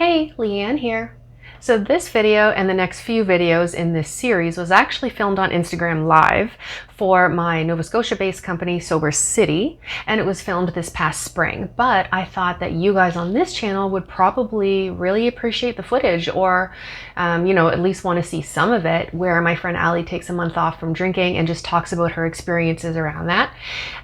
Hey, Leanne here. So this video and the next few videos in this series was actually filmed on Instagram Live for my Nova Scotia based company Sober City, and it was filmed this past spring. But I thought that you guys on this channel would probably really appreciate the footage, or at least want to see some of it, where my friend Allie takes a month off from drinking and just talks about her experiences around that.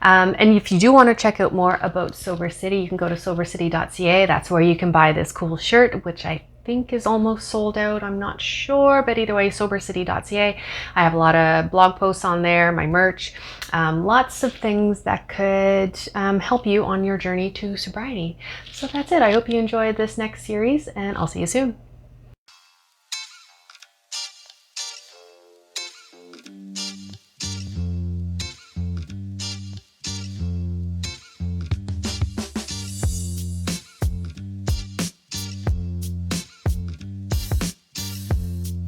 And if you do want to check out more about Sober City, you can go to sobercity.ca. That's where you can buy this cool shirt, which I think is almost sold out. I'm not sure, but either way, sobercity.ca. I have a lot of blog posts on there, my merch, lots of things that could help you on your journey to sobriety. So that's it. I hope you enjoyed this next series, and I'll see you soon.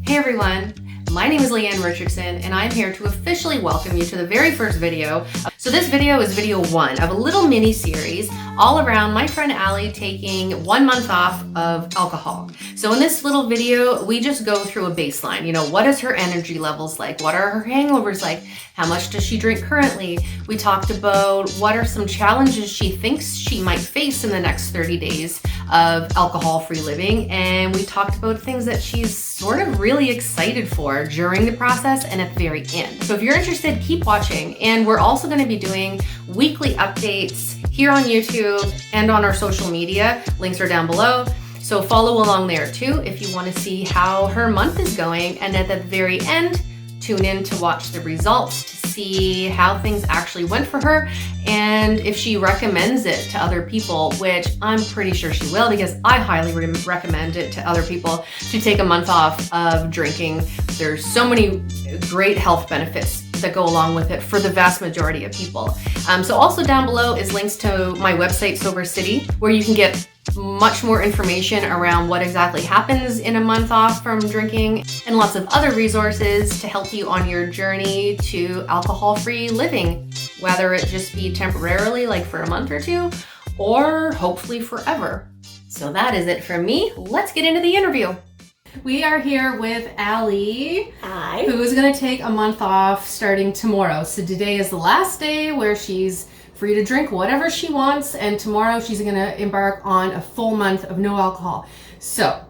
Hey everyone, my name is Leanne Richardson, and I'm here to officially welcome you to the very first video. So this video is video 1 of a little mini series all around my friend Allie taking 1 month off of alcohol. So in this little video, we just go through a baseline. What is her energy levels like? What are her hangovers like? How much does she drink currently? We talked about what are some challenges she thinks she might face in the next 30 days of alcohol-free living. And we talked about things that she's sort of really excited for during the process and at the very end. So if you're interested, keep watching. And we're also going to be doing weekly updates here on YouTube and on our social media. Links are down below. So follow along there too if you want to see how her month is going. And at the very end, tune in to watch the results to see how things actually went for her and if she recommends it to other people, which I'm pretty sure she will, because I highly recommend it to other people to take a month off of drinking. There's so many great health benefits that go along with it for the vast majority of people. So also down below is links to my website, Sober City, where you can get much more information around what exactly happens in a month off from drinking, and lots of other resources to help you on your journey to alcohol-free living, whether it just be temporarily, like for a month or two, or hopefully forever. So that is it from me. Let's get into the interview. We are here with Allie. Hi. Who is going to take a month off starting tomorrow. So today is the last day where she's free to drink whatever she wants, and tomorrow she's going to embark on a full month of no alcohol. So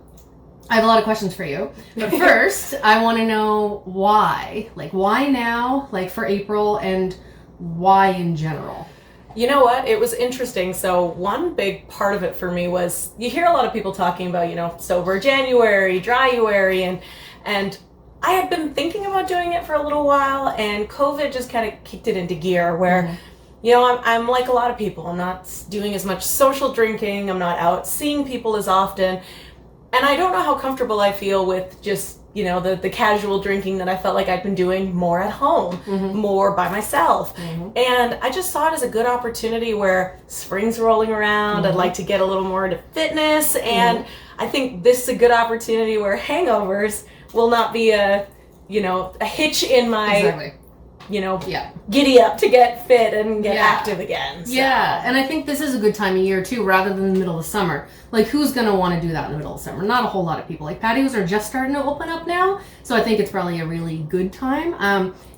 I have a lot of questions for you, but first I want to know why. Why now, for April, and why in general? You know what? It was interesting. So one big part of it for me was, you hear a lot of people talking about, sober January, dryuary, and I had been thinking about doing it for a little while, and COVID just kind of kicked it into gear where, I'm like a lot of people. I'm not doing as much social drinking. I'm not out seeing people as often. And I don't know how comfortable I feel with just, the casual drinking that I felt like I'd been doing more at home, more by myself. And I just saw it as a good opportunity where spring's rolling around. I'd like to get a little more into fitness. And I think this is a good opportunity where hangovers will not be a hitch in my, giddy up to get fit and get active again. So. Yeah, and I think this is a good time of year too, rather than the middle of summer. Who's going to want to do that in the middle of summer? Not a whole lot of people. Patios are just starting to open up now, so I think it's probably a really good time.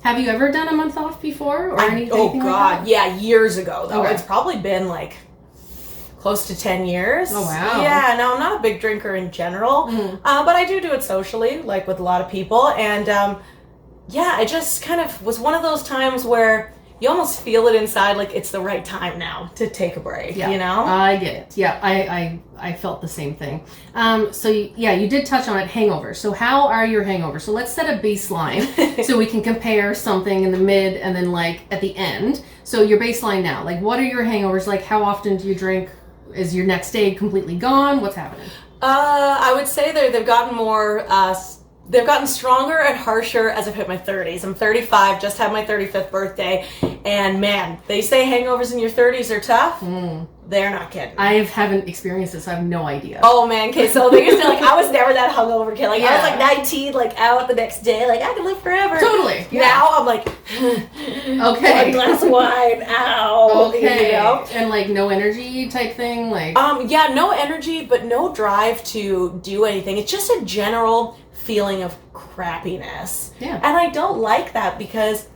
Have you ever done a month off before, or anything? Oh God, like that? Yeah, years ago though. Okay. It's probably been close to 10 years. Oh wow. Yeah, no, I'm not a big drinker in general, but I do it socially, with a lot of people, and it just kind of was one of those times where you almost feel it inside, it's the right time now to take a break, I get it. Yeah, I felt the same thing. So you did touch on it, hangovers. So how are your hangovers? So let's set a baseline so we can compare something in the mid and then at the end. So your baseline now, what are your hangovers like? How often do you drink? Is your next day completely gone? What's happening? I would say they've gotten more, they've gotten stronger and harsher as I've hit my 30s. I'm 35, just had my 35th birthday, and man, they say hangovers in your 30s are tough. They're not kidding. I haven't experienced it, so I have no idea. Oh man, okay, so they used to I was never that hungover kid. I was 19, out the next day, I can live forever. Totally. Yeah. Now I'm okay. One glass of wine, ow. Okay. And no energy type thing, yeah, no energy, but no drive to do anything. It's just a general feeling of crappiness. Yeah. And I don't like that because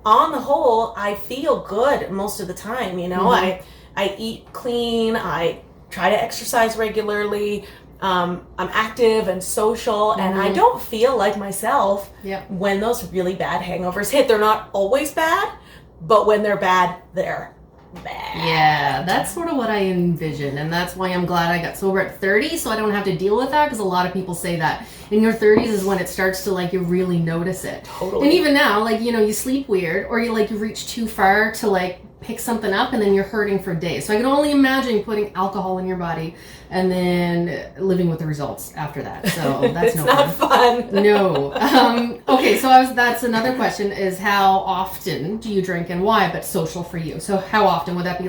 on the whole, I feel good most of the time, I eat clean, I try to exercise regularly, I'm active and social, and I don't feel like myself when those really bad hangovers hit. They're not always bad, but when they're bad, they're bad. Yeah, that's sort of what I envision, and that's why I'm glad I got sober at 30, so I don't have to deal with that, because a lot of people say that in your 30s is when it starts to you really notice it. Totally. And even now, you sleep weird, or you reach too far to pick something up, and then you're hurting for days. So I can only imagine putting alcohol in your body and then living with the results after that. So that's it's not fun. No. Okay, so that's another question is how often do you drink and why, but social for you. So how often would that be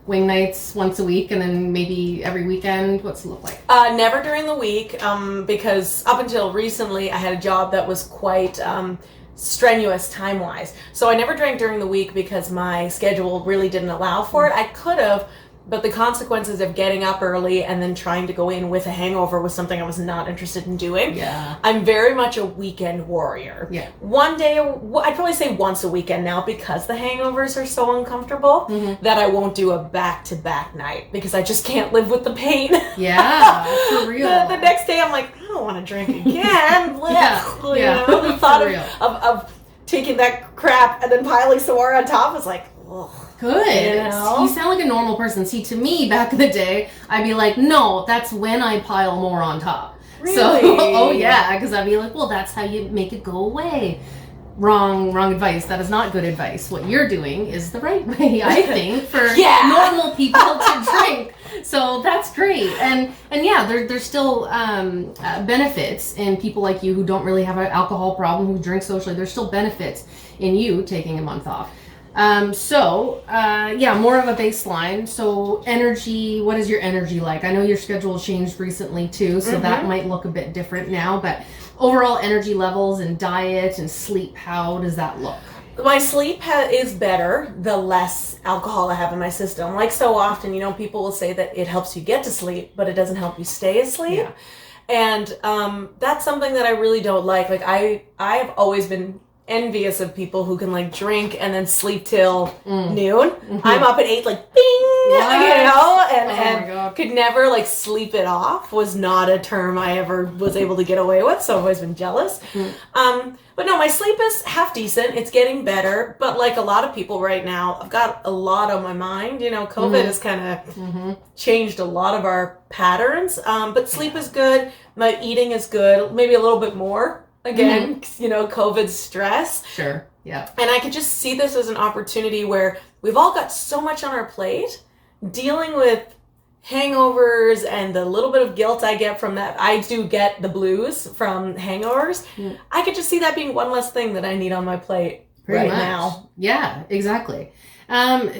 wing nights once a week and then maybe every weekend? What's it look like? Never during the week, because up until recently I had a job that was quite strenuous time-wise. So I never drank during the week because my schedule really didn't allow for it. I could have, but the consequences of getting up early and then trying to go in with a hangover was something I was not interested in doing. Yeah. I'm very much a weekend warrior. Yeah. One day, I'd probably say once a weekend now, because the hangovers are so uncomfortable that I won't do a back-to-back night because I just can't live with the pain. Yeah, for real. The next day I'm I don't want to drink again. The thought of taking that crap and then piling some more on top is ugh. Good. You sound like a normal person. See, to me, back in the day, I'd be no, that's when I pile more on top. Really? So, oh yeah, because I'd be well, that's how you make it go away. Wrong advice. That is not good advice. What you're doing is the right way, I think, for normal people to drink. So that's great. And yeah, there's still benefits in people like you who don't really have an alcohol problem, who drink socially. There's still benefits in you taking a month off. More of a baseline. So energy, what is your energy like? I know your schedule changed recently too, so that might look a bit different now, but overall energy levels and diet and sleep, how does that look? My sleep is better the less alcohol I have in my system. So often, people will say that it helps you get to sleep, but it doesn't help you stay asleep. Yeah. And that's something that I really don't like. I've always been envious of people who can drink and then sleep till noon. I'm up at 8 bing, and could never sleep it off. Was not a term I ever was able to get away with, so I've always been jealous. But no, my sleep is half decent. It's getting better, but a lot of people right now, I've got a lot on my mind. COVID has kind of changed a lot of our patterns, but sleep is good. My eating is good, maybe a little bit more. Again, COVID stress. Sure, yeah. And I could just see this as an opportunity where we've all got so much on our plate, dealing with hangovers and the little bit of guilt I get from that. I do get the blues from hangovers. I could just see that being one less thing that I need on my plate now. Yeah, exactly.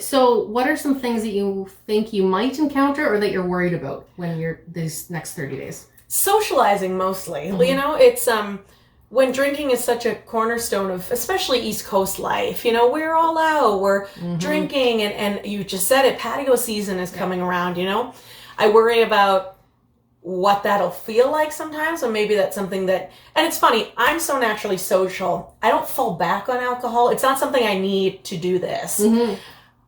So what are some things that you think you might encounter or that you're worried about when you're these next 30 days? Socializing mostly. It's when drinking is such a cornerstone of especially East Coast life, we're all out, we're drinking, and you just said it, patio season is coming around, I worry about what that'll feel like sometimes, or maybe that's something that, and it's funny, I'm so naturally social, I don't fall back on alcohol. It's not something I need to do this,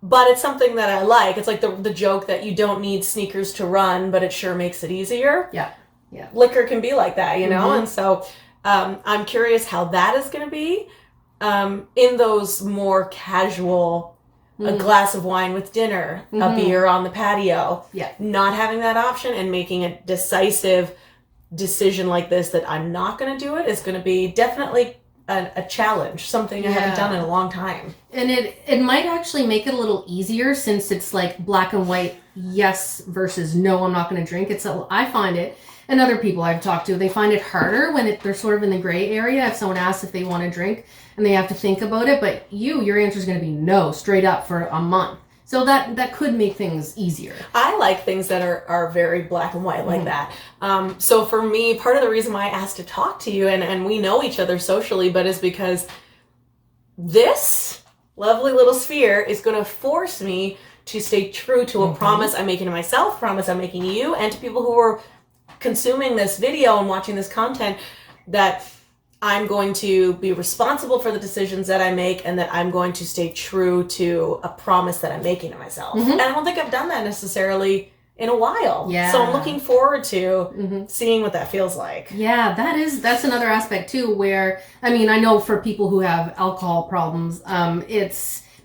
but it's something that I like. It's like the joke that you don't need sneakers to run, but it sure makes it easier. Yeah. Liquor can be like that, and so I'm curious how that is going to be in those more casual, a glass of wine with dinner, a beer on the patio. Yeah. Not having that option and making a decisive decision like this that I'm not going to do it is going to be definitely a challenge, something I haven't done in a long time. And it might actually make it a little easier since it's black and white, yes versus no, I'm not going to drink. I find it, and other people I've talked to, they find it harder when they're sort of in the gray area. If someone asks if they want to drink and they have to think about it, but your answer is going to be no, straight up for a month. So that could make things easier. I like things that are very black and white like that. So for me, part of the reason why I asked to talk to you, and we know each other socially, but is because this lovely little sphere is going to force me to stay true to a promise I'm making to myself, promise I'm making to you, and to people who are consuming this video and watching this content, that I'm going to be responsible for the decisions that I make, and that I'm going to stay true to a promise that I'm making to myself. And I don't think I've done that necessarily in a while. Yeah. So I'm looking forward to seeing what that feels like. Yeah, that's another aspect too, where, I mean, I know for people who have alcohol problems,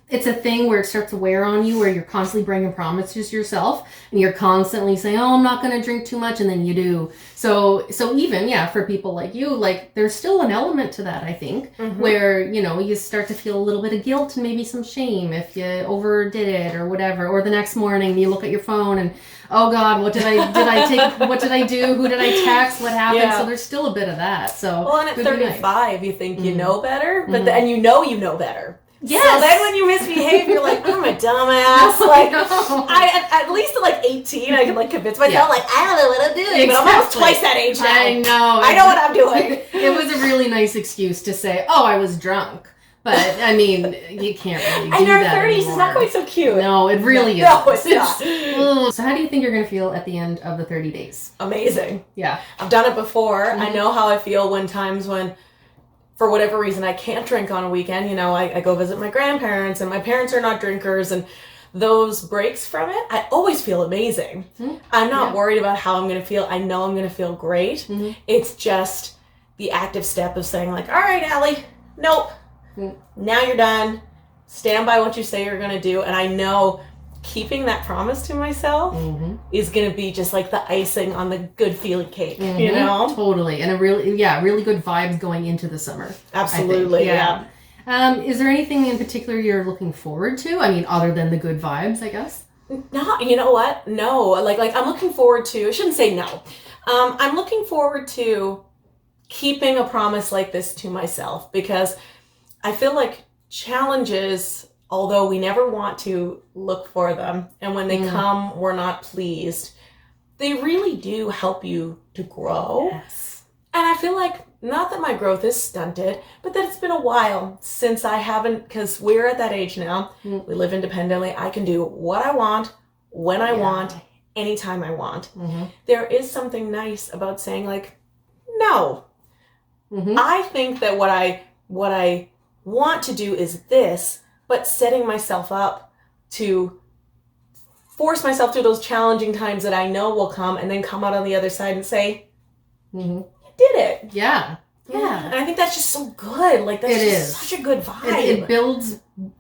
it's a thing where it starts to wear on you, where you're constantly breaking promises to yourself, and you're constantly saying, oh, I'm not going to drink too much, and then you do. So even, for people like you, like, there's still an element to that, I think, where, you start to feel a little bit of guilt and maybe some shame if you overdid it or whatever. Or the next morning you look at your phone and, oh God, what did I take? What did I do? Who did I text? What happened? Yeah. So there's still a bit of that. So, well, and at 35, you think you know better, but then you know better. Yes. So then when you misbehave, you're like, I'm a dumbass. Like, at least at like 18, I could like convince myself, like, I don't know what I'm doing. Exactly. But I'm almost twice that age now. I know what I'm doing. It was a really nice excuse to say, oh, I was drunk. But, I mean, you can't really do that in our 30s, anymore. It's not quite so cute. No, it really isn't. No, it's not. So how do you think you're going to feel at the end of the 30 days? Amazing. Yeah. I've done it before. I know how I feel when for whatever reason, I can't drink on a weekend. I go visit my grandparents, and my parents are not drinkers, and those breaks from it, I always feel amazing. I'm not worried about how I'm going to feel. I know I'm going to feel great. It's just the active step of saying, like, all right, Allie, nope. Now you're done. Stand by what you say you're going to do. And I know keeping that promise to myself is going to be just like the icing on the good feeling cake, Totally. And really good vibes going into the summer. Absolutely. Yeah. Is there anything in particular you're looking forward to? I mean, other than the good vibes, I guess? No, you know what? No. Like I'm looking forward to, I shouldn't say no. I'm looking forward to keeping a promise like this to myself, because I feel like challenges, although we never want to look for them, and when they come, we're not pleased, they really do help you to grow. Yes. And I feel like, not that my growth is stunted, but that it's been a while since I haven't, because we're at that age now, we live independently, I can do what I want, when I want, anytime I want. There is something nice about saying, like, no. I think that what I want to do is this, but setting myself up to force myself through those challenging times that I know will come, and then come out on the other side and say, you did it. Yeah. And I think that's just so good. Like, that's such a good vibe. It builds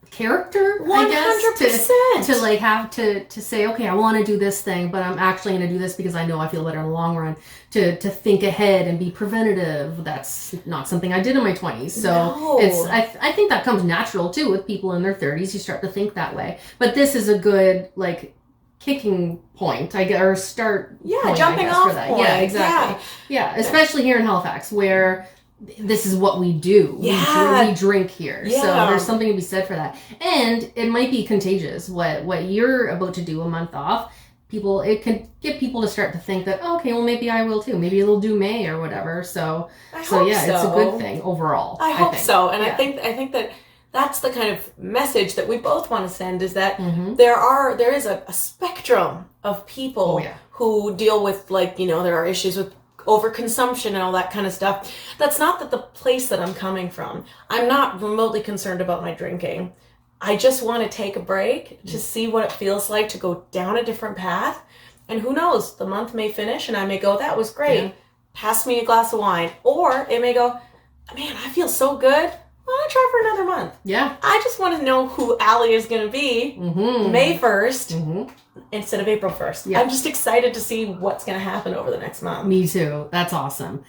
character, 100%. I guess, to like have to say, okay, I want to do this thing, but I'm actually going to do this because I know I feel better in the long run. To think ahead and be preventative. That's not something I did in my 20s. So I think that comes natural too with people in their 30s. You start to think that way. But this is a good like kicking point, or start. Yeah, point, jumping off for that. Point. Yeah, exactly. Yeah, especially here in Halifax, where this is what we do. We drink here. So there's something to be said for that. And it might be contagious. What you're about to do a month off, it can get people to start to think that, okay, well, maybe I will too. Maybe it'll do May or whatever. So it's a good thing overall. I hope so. And I think that that's the kind of message that we both want to send, is that there is a spectrum of people who deal with, like, there are issues with overconsumption and all that kind of stuff. That's not the place that I'm coming from. I'm not remotely concerned about my drinking. I just want to take a break to see what it feels like to go down a different path. And who knows, the month may finish and I may go, that was great. Yeah. Pass me a glass of wine. Or it may go, man, I feel so good. Why don't I try for another month? Yeah. I just want to know who Allie is going to be May 1st. instead of April 1st. Yeah. I'm just excited to see what's going to happen over the next month. Me too. That's awesome.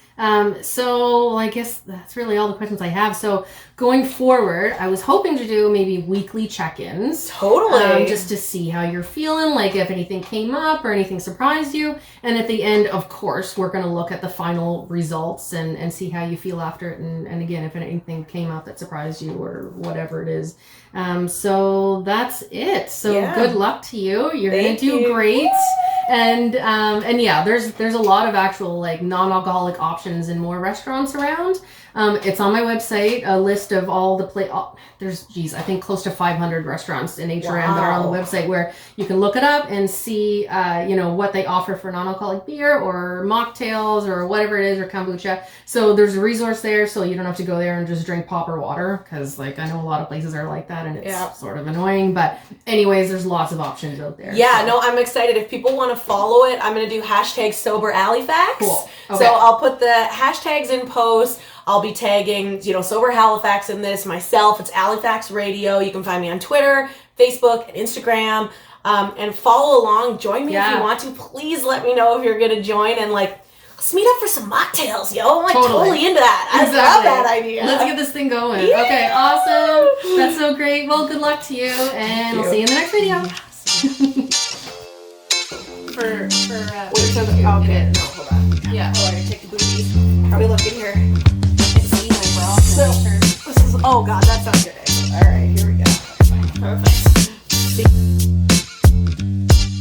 So I guess that's really all the questions I have. So going forward, I was hoping to do maybe weekly check-ins. Totally. Just to see how you're feeling, like if anything came up or anything surprised you. And at the end, of course, we're going to look at the final results and see how you feel after it. And again, if anything came up that surprised you or whatever it is. So that's it. So good luck to you. You're going to do great. And yeah, there's a lot of actual like non-alcoholic options in more restaurants around. It's on my website, a list of all the there's I think close to 500 restaurants in HRM that are on the website where you can look it up and see what they offer for non-alcoholic beer or mocktails or whatever it is, or kombucha. So there's a resource there, so you don't have to go there and just drink pop or water, because like I know a lot of places are like that and it's sort of annoying. But anyways, there's lots of options out there. Yeah, no, I'm excited. If people want to follow it, I'm going to do hashtag sober Halifax. Cool. Okay. So I'll put the hashtags in post. I'll be tagging, Sober Halifax in this, myself. It's Halifax Radio. You can find me on Twitter, Facebook, and Instagram. And follow along. Join me if you want to. Please let me know if you're going to join. And let's meet up for some mocktails, yo. I'm totally into that. I love that idea. Let's get this thing going. Yeah. Okay, awesome. That's so great. Well, good luck to you. And I'll see you in the next video. Okay, no, hold on. Yeah. Oh, I gotta take the booties. How are we looking here? Oh God, that sounds good. All right, here we go. Perfect. See?